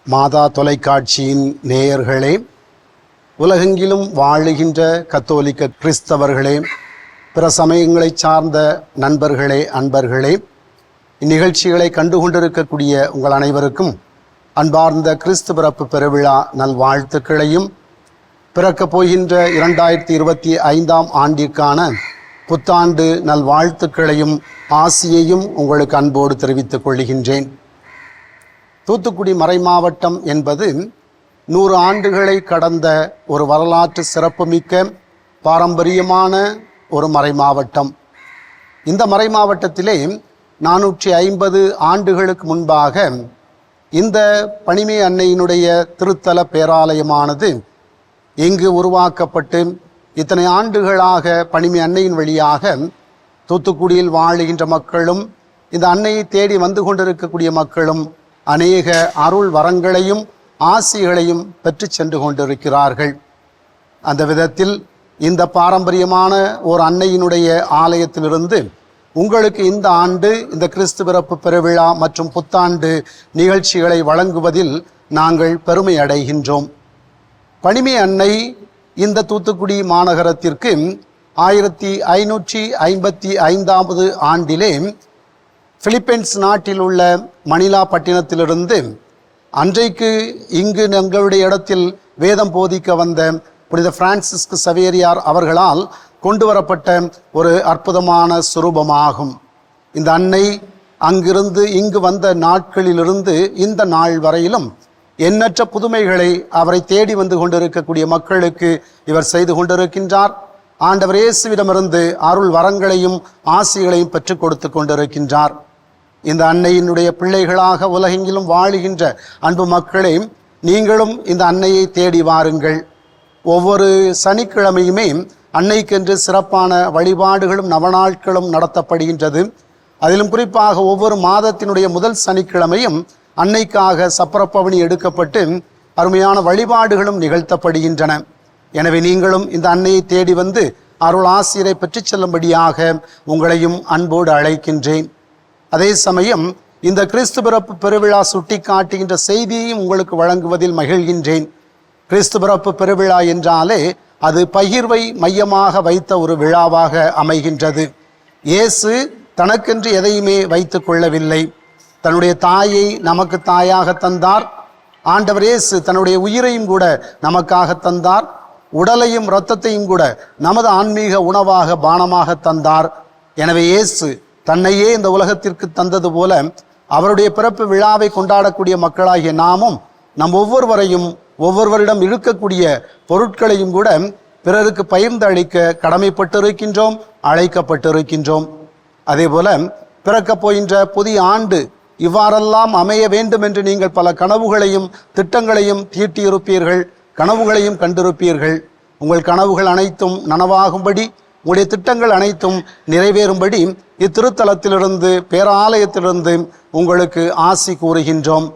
மாதா தொலைக்காட்சியின் நேயர்களே, உலகெங்கிலும் வாழுகின்ற கத்தோலிக்க கிறிஸ்தவர்களே, பிற சமயங்களை சார்ந்த நண்பர்களே, அன்பர்களே, இந்நிகழ்ச்சிகளை கண்டுகொண்டிருக்கக்கூடிய உங்கள் அனைவருக்கும் அன்பார்ந்த கிறிஸ்து பிறப்பு பெருவிழா நல்வாழ்த்துக்களையும், பிறக்கப் போகின்ற 2025 ஆண்டிற்கான புத்தாண்டு நல்வாழ்த்துக்களையும் ஆசியையும் உங்களுக்கு அன்போடு தெரிவித்துக் கொள்கின்றேன். தூத்துக்குடி மறைமாவட்டம் என்பது 100 ஆண்டுகளை கடந்த ஒரு வரலாற்று சிறப்புமிக்க பாரம்பரியமான ஒரு மறைமாவட்டம். இந்த மறைமாவட்டத்திலே 450 ஆண்டுகளுக்கு முன்பாக இந்த பனிமை அன்னையினுடைய திருத்தல பேராலயமானது இங்கு உருவாக்கப்பட்டு இத்தனை ஆண்டுகளாக பனிமை அன்னையின் வழியாக தூத்துக்குடியில் வாழுகின்ற மக்களும் இந்த அன்னையை தேடி வந்து கொண்டிருக்கக்கூடிய மக்களும் அநேக அருள் வரங்களையும் ஆசிகளையும் பெற்று சென்று கொண்டிருக்கிறார்கள். அந்த விதத்தில் இந்த பாரம்பரியமான ஒரு அன்னையினுடைய ஆலயத்திலிருந்து உங்களுக்கு இந்த ஆண்டு இந்த கிறிஸ்து பிறப்பு பெருவிழா மற்றும் புத்தாண்டு நிகழ்ச்சிகளை வழங்குவதில் நாங்கள் பெருமை அடைகின்றோம். பனிமை அன்னை இந்த தூத்துக்குடி மாநகரத்திற்கு 1555 ஆண்டிலே பிலிப்பைன்ஸ் நாட்டில் உள்ள மணிலா பட்டினத்திலிருந்து அன்றைக்கு இங்கு எங்களுடைய இடத்தில் வேதம் போதிக்க வந்த புனித பிரான்சிஸ்கு சவேரியார் அவர்களால் கொண்டு வரப்பட்ட ஒரு அற்புதமான சுரூபமாகும். இந்த அன்னை அங்கிருந்து இங்கு வந்த நாட்களிலிருந்து இந்த நாள் வரையிலும் எண்ணற்ற புதுமைகளை அவரை தேடி வந்து கொண்டிருக்கக்கூடிய மக்களுக்கு இவர் செய்து கொண்டிருக்கின்றார். ஆண்டவர் இயேசுவிடமிருந்து அருள் வரங்களையும் ஆசிகளையும் பெற்றுக் கொடுத்து கொண்டிருக்கின்றார். இந்த அன்னையினுடைய பிள்ளைகளாக உலகெங்கிலும் வாழுகின்ற அன்பு மக்களே, நீங்களும் இந்த அன்னையை தேடி வாருங்கள். ஒவ்வொரு சனிக்கிழமையுமே அன்னைக்கென்று சிறப்பான வழிபாடுகளும் நவநாட்களும் நடத்தப்படுகின்றது. அதிலும் குறிப்பாக ஒவ்வொரு மாதத்தினுடைய முதல் சனிக்கிழமையும் அன்னைக்காக சப்பரப்பவனி எடுக்கப்பட்டு அருமையான வழிபாடுகளும் நிகழ்த்தப்படுகின்றன. எனவே நீங்களும் இந்த அன்னையை தேடி வந்து அருள் ஆசிரை பெற்று செல்லும்படியாக உங்களையும் அன்போடு அழைக்கின்றேன். அதே சமயம் இந்த கிறிஸ்து பிறப்பு பெருவிழா சுட்டி காட்டுகின்ற செய்தியையும் உங்களுக்கு வழங்குவதில் மகிழ்கின்றேன். கிறிஸ்து பிறப்பு பெருவிழா என்றாலே அது பகிர்வை மையமாக வைத்த ஒரு விழாவாக அமைகின்றது. இயேசு தனக்கென்று எதையுமே வைத்து கொள்ளவில்லை. தன்னுடைய தாயை நமக்கு தாயாக தந்தார். ஆண்டவர் இயேசு தன்னுடைய உயிரையும் கூட நமக்காக தந்தார். உடலையும் இரத்தத்தையும் கூட நமது ஆன்மீக உணவாக பானமாக தந்தார். எனவே இயேசு தன்னையே இந்த உலகத்திற்கு தந்தது போல அவருடைய பிறப்பு விழாவை கொண்டாடக்கூடிய மக்களாகிய நாமும் நம் ஒவ்வொருவரிடம் இருக்கக்கூடிய பொருட்களையும் கூட பிறருக்கு பகிர்ந்து அளிக்க கடமைப்பட்டிருக்கின்றோம், அழைக்கப்பட்டிருக்கின்றோம். அதே போல பிறக்கப் போகின்ற புதிய ஆண்டு இவ்வாறெல்லாம் அமைய வேண்டும் என்று நீங்கள் பல கனவுகளையும் திட்டங்களையும் தீட்டியிருப்பீர்கள், கனவுகளையும் கண்டிருப்பீர்கள். உங்கள் கனவுகள் அனைத்தும் நனவாகும்படி, உங்களுடைய திட்டங்கள் அனைத்தும் நிறைவேறும்படி இத்திருத்தலத்திலிருந்து பேராலயத்திலிருந்து உங்களுக்கு ஆசி கூறுகின்றோம்.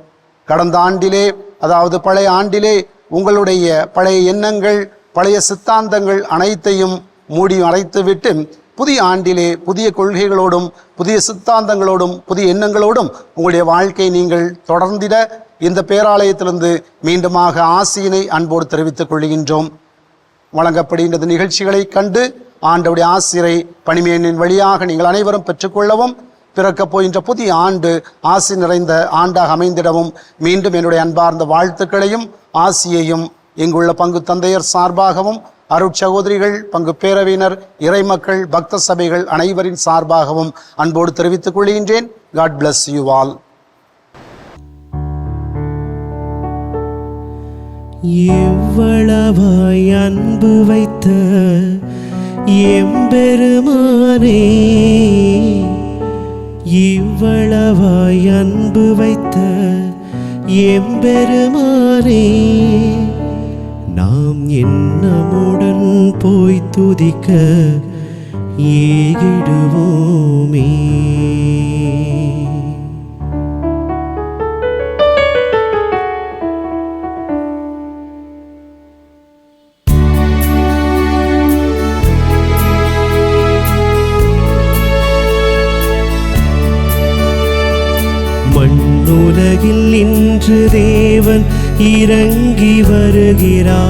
கடந்த ஆண்டிலே, அதாவது பழைய ஆண்டிலே உங்களுடைய பழைய எண்ணங்கள், பழைய சித்தாந்தங்கள் அனைத்தையும் மூடி மறைத்துவிட்டு புதிய ஆண்டிலே புதிய கொள்கைகளோடும் புதிய சித்தாந்தங்களோடும் புதிய எண்ணங்களோடும் உங்களுடைய வாழ்க்கையை நீங்கள் தொடர்ந்திட இந்த பேராலயத்திலிருந்து மீண்டுமாக ஆசியினை அன்போடு தெரிவித்துக் கொள்கின்றோம். வழங்கப்படுகின்ற நிகழ்ச்சிகளை கண்டு ஆண்டவருடைய ஆசிரை பணிமேனின் வழியாக நீங்கள் அனைவரும் பெற்றுக்கொள்ளவும், பிறக்கப் போகின்ற புதிய ஆண்டு ஆசி நிறைந்த ஆண்டாக அமைந்திடவும் மீண்டும் என்னுடைய அன்பார்ந்த வாழ்த்துக்களையும் ஆசியையும் இங்குள்ள பங்கு தந்தையர் சார்பாகவும், அருட்சகோதரிகள், பங்கு பேரவையினர், இறைமக்கள், பக்த சபைகள் அனைவரின் சார்பாகவும் அன்போடு தெரிவித்துக் கொள்கின்றேன். God bless you all. இவ்வளவாய் அன்பு வைத்த எம்பெருமானே, இவ்வளவாய் அன்பு வைத்த எம்பெருமானே, நாம் எண்ணமுடன் போய் துதிக்க ஏகிடுவோமே. மண்ணுலகில் இன்று தேவன் இறங்கி வருகிறார்.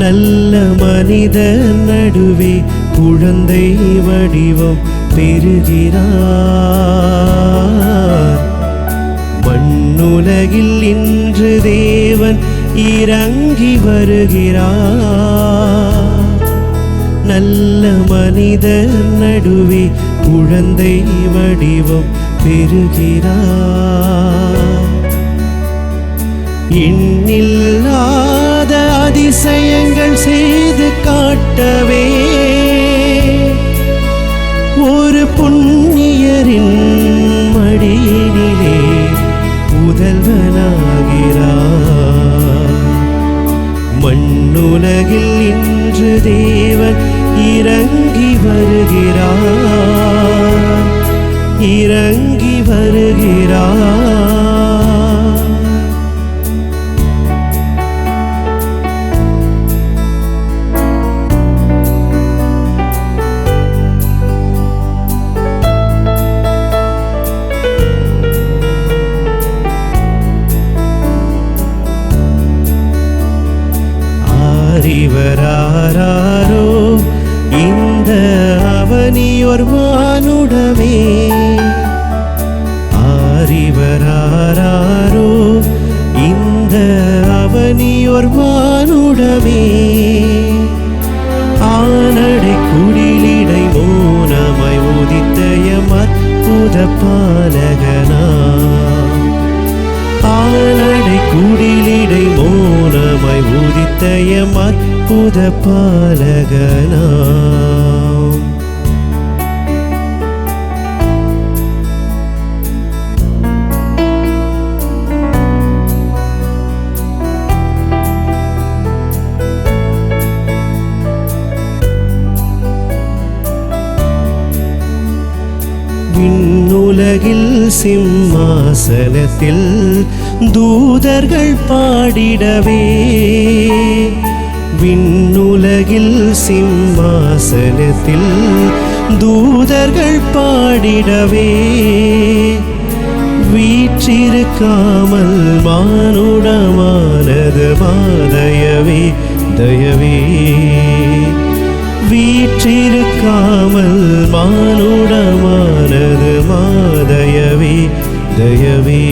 நல்ல மனிதர் நடுவே குழந்தை வடிவம் பெறுகிறார். மண்ணுலகில் இன்று தேவன் இறங்கி வருகிறார். நல்ல மனிதர் நடுவே குழந்தை வடிவம் பெறுகிறார். எண்ணில்லாத அதிசயங்கள் செய்து காட்டவே ஒரு புண்ணியரின் மடியினிலே புதல்வனாகிறார். மண்ணுலகில் இன்று தேவன் இறங்கி வருகிறார், இறங்கி வருகிறார். அறிவராரோ இந்த அவனியோர் மானுடமே, அறிவராரோ இந்த அவனியோர் மானுடமே. ஆனடை குடிலிடை மோனமாய் உதித்தயம் அற்புத பாலகனா, ஆனடை குடிலிடை மோனமாய் உதித்தயம் அற்புத பாலகனா. விண்ணுலகில் சிம்மாசனத்தில் தூதர்கள் பாடிடவே, விண்ணுலகில் சிம்மாசனத்தில் தூதர்கள் பாடிடவே, வீற்றிருக்காமல் மானுடமானது மாதயவே தயவே, வீற்றிருக்காமல் மானுடமானது மாதயவே தயவே.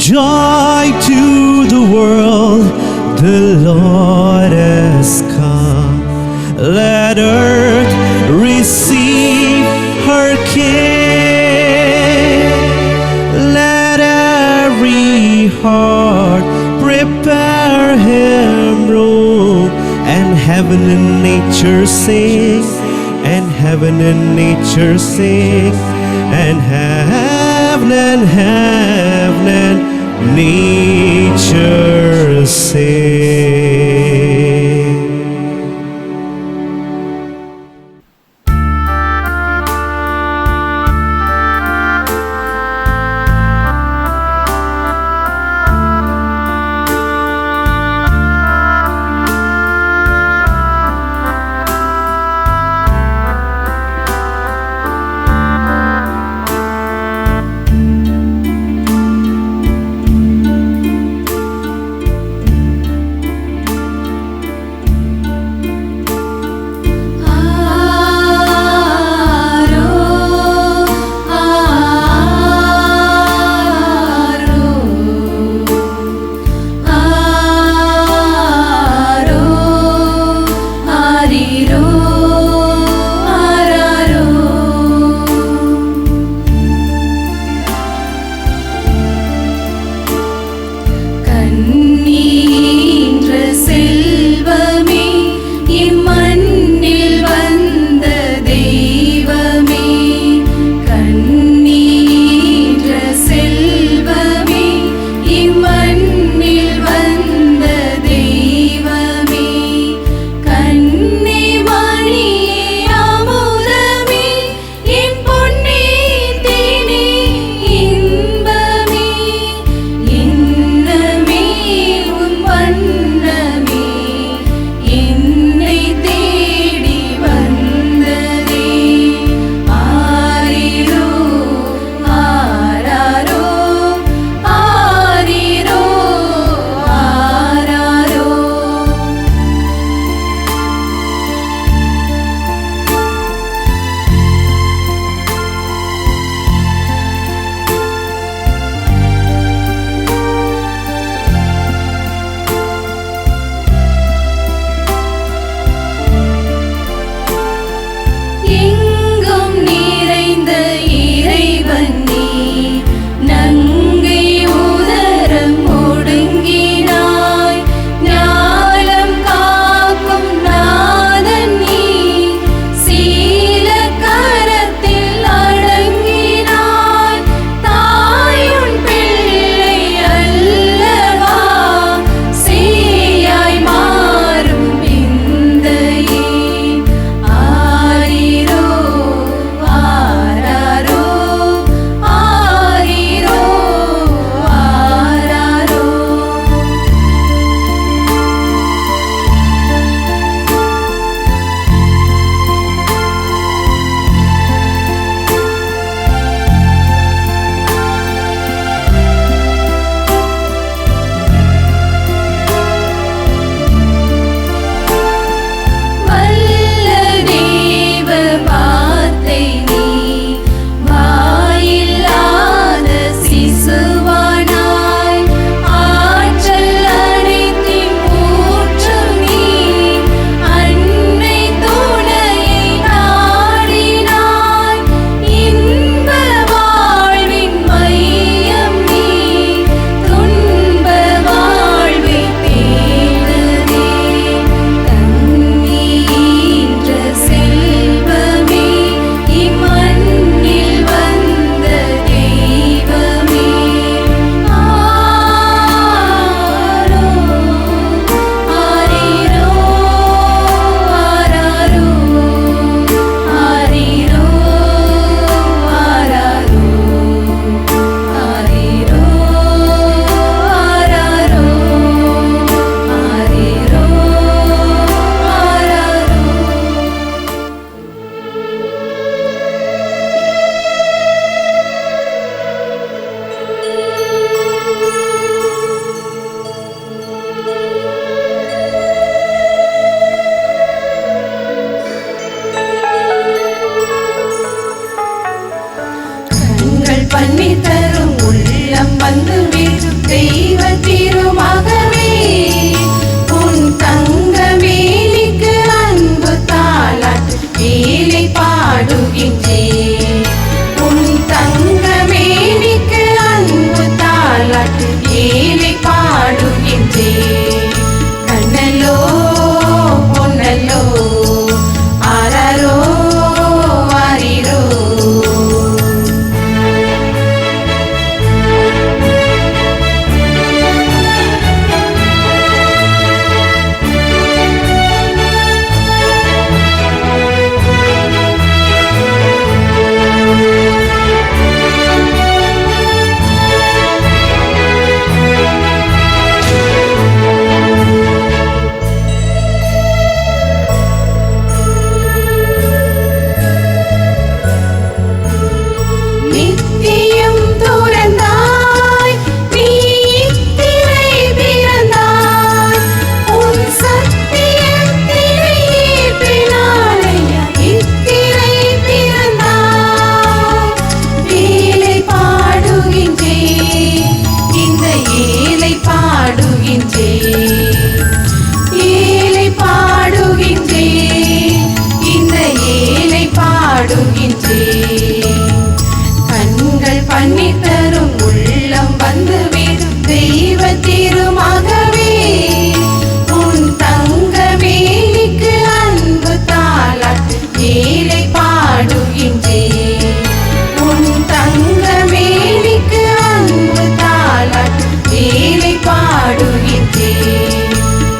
Joy to the world, the Lord has come. Let earth receive her King. Let every heart prepare him room. And heaven and nature sing, and heaven and nature sing, and heaven and nature sing. பண்ணி தரும் உள்ளம் வந்து வீடும் தெய்வ திருமகவே உன் தங்க மேனிக்கு அன்பு தாலாட்டு ஏழை பாடுகின்றேன் உன் தங்க மேனிக்கு அன்பு தாலாட்டு ஏழை பாடுகின்றேன் கண்ணலோ பொன்னலோ ஆராரோ ஆரிரோ நித்தியம் துறந்தாய் நீ இத்திரை பிறந்தாய் உன் சத்தியத்திரை ஏற்றினாலையா இத்திரை பிறந்தாய் ஏழை பாடுகின்றேன் இந்த ஏழை பாடுகின்றேன் ஏழை பாடுகின்றேன் இந்த ஏழை பாடுகின்றேன் கண்கள் பண்ணி தரும் உள்ளம் வந்து வீடும் தெய்வ திருமகவே உன் தங்க மேனிக்கு அன்பு தாலாட்டு ஏழை பாடுகின்றேன் உன் தங்க மேனிக்கு அன்பு தாலாட்டு ஏழை பாடுகின்றேன்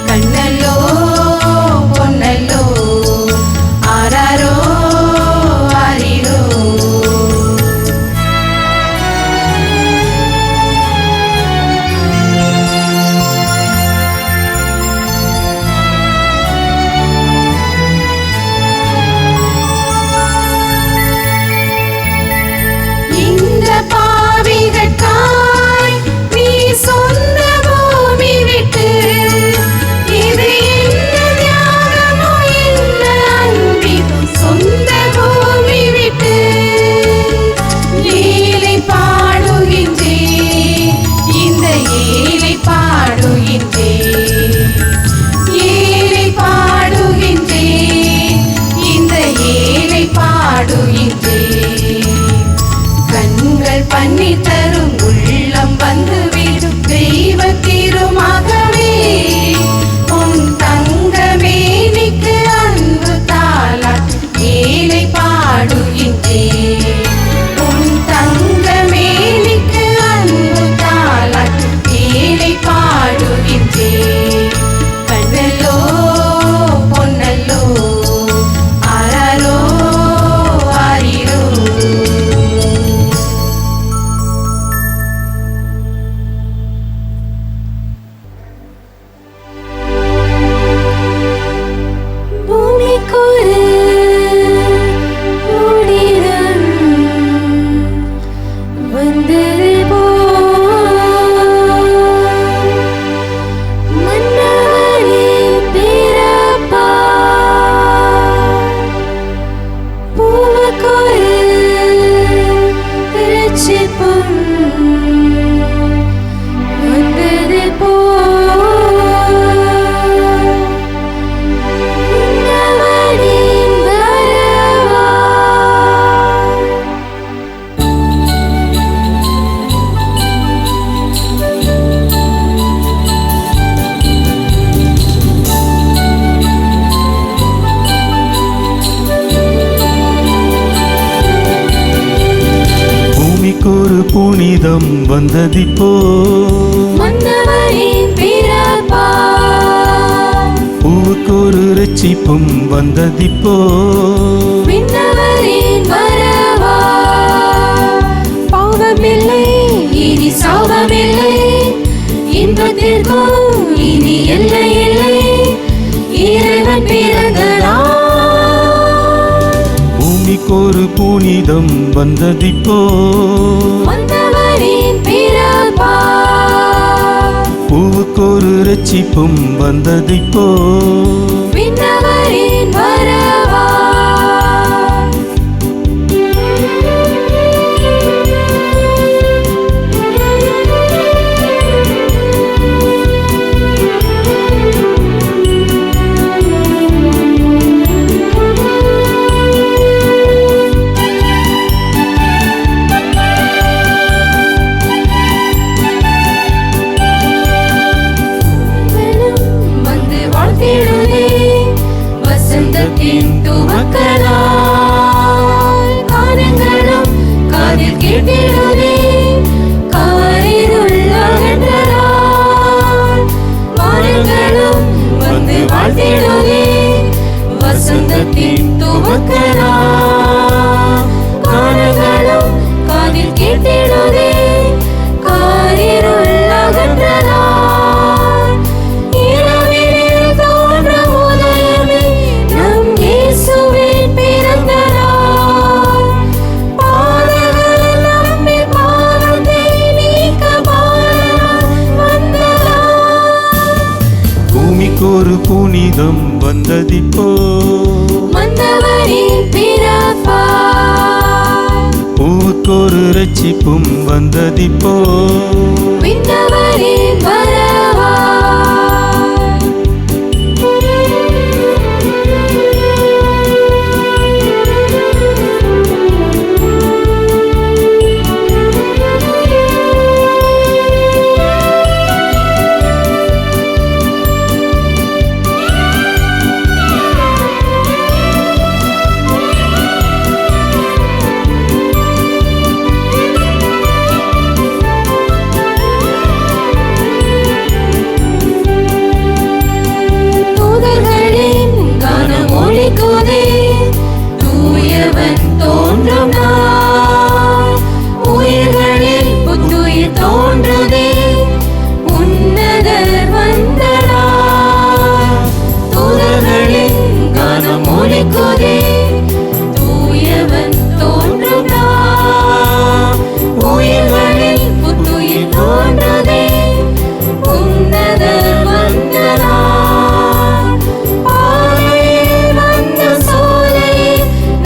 கண்ணலோ பொன்னலோ ஆராரோ ஆரிரோ இந்த பாவிகட்காய் நீ சொந்த பூமி விட்டு இது என்ன தியாகமோ என்ன அன்பிதோ சொந்த பூமி விட்டு ஏழை பாடுகின்றேன் இந்த ஏழை பாடுகின்றேன் ஏழை பாடுகின்றேன் இந்த ஏழை பாடுகின்றேன் கண்கள் பண்ணி தரும் உள்ளம் வந்து வீடும் தெய்வ திருமகவே உன் தங்க மேனிக்கு அன்பு தாலாட்டு ஏழை பாடுகின்றேன் உன் தங்க மேனிக்கு அன்பு தாலாட்டு ஏழை பாடுகின்றேன் கண்ணலோ பொன்னலோ ஆராரோ ஆரிரோ பூமிக்கொரு ஊழியம் வந்தது போல் மன்னவனின் பிறப்பால் பூவுக்கொரு இரட்சிப்பும் வந்தது போல் மன்னவனின் வரவால் பூமிக்கொரு புனிதம் வந்ததிப்போ மன்னவனின் பிறப்பால் பூவுக்கொரு ரட்சிப்பும் வந்ததிப்போ விண்ணவரின் வரவால் பாவமில்லை இனி சாவமில்லை இன்பத்திற்கும் இனி எல்லை இல்லை இறைவன் பிறந்த நாள் பூமிக்கொரு புனிதம் வந்ததிப்போ மன்னவரின் பிறப்பால் பூவுக்கொரு ரட்சிப்பும் வந்ததிப்போ விண்ணவரின் வரவால். புனிதம் வந்ததிப்போ மன்னவனின் பிறப்பால் பூவுக்கொரு ரட்சிப்பும் வந்ததிப்போ விண்ணவரின் வரவால் தூதர்களின் கானம் ஒலிக்குதே, தூயவன் தோன்றும் நாள். உயிர்களில் புத்துயிர் தோன்றுதே, உன்னதர் வந்த நாள். தூதர்களின் கானம் ஒலிக்குதே, தூயவன் தோன்றும் நாள். உயிர்களில் புத்துயிர் தோன்றுதே, உன்னதர் வந்த நாள். பாறையில் வந்த சோலையே,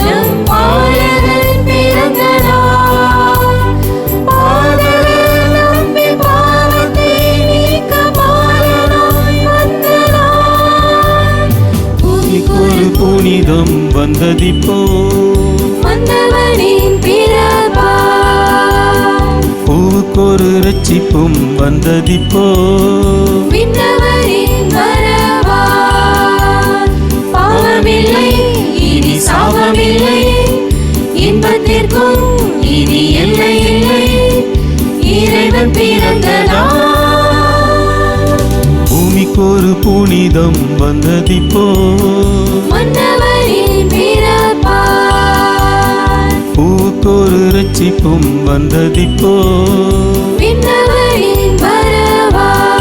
நம் பாலகன் பிறந்த நாள். பாதகர் நம்பி பாவத்தை நீக்க பாலனாய் வந்த நாள். பூமிக்கொரு புனிதம் வந்ததிப்போ வந்தவனின் பிறப்பால் பூவுக்கொரு ரட்சிப்பும் வந்ததிப்போ விண்ணவரின் வரவால். பாவமில்லை இனி சாபமில்லை, இன்பத்திற்கும் இனி எல்லை இல்லை, இறைவன் பிறந்த நாள். பூமிக்கொரு புனிதம் வந்ததிப்போ மன்னவரின் பிறப்பால் பூவுக்கொரு ரட்சிப்பும் வந்ததிப்போ விண்ணவரின் வரவால்.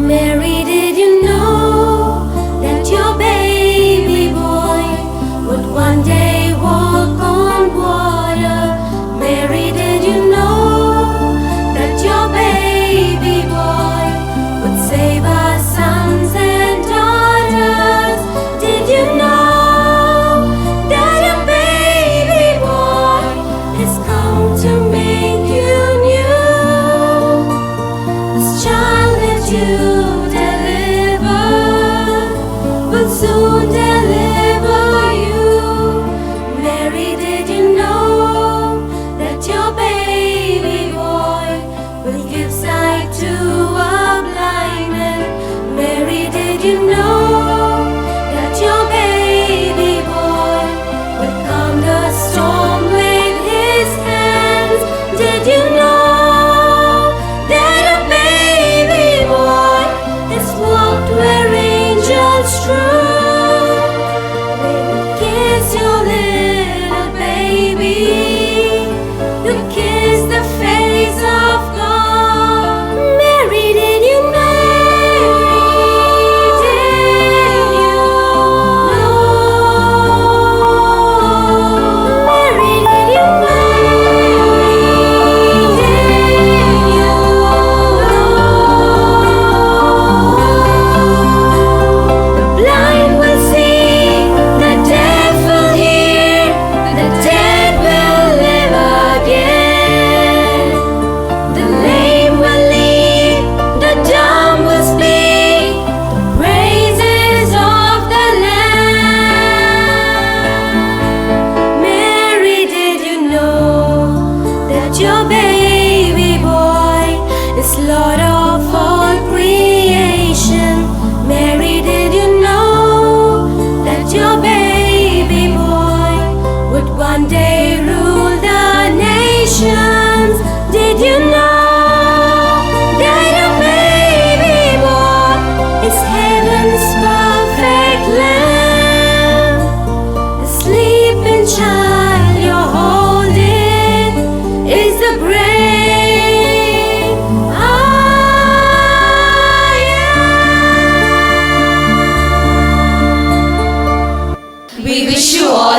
Mary, did you know that your baby boy would one day walk on water? Mary, did you know that your baby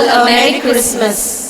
a Merry Christmas.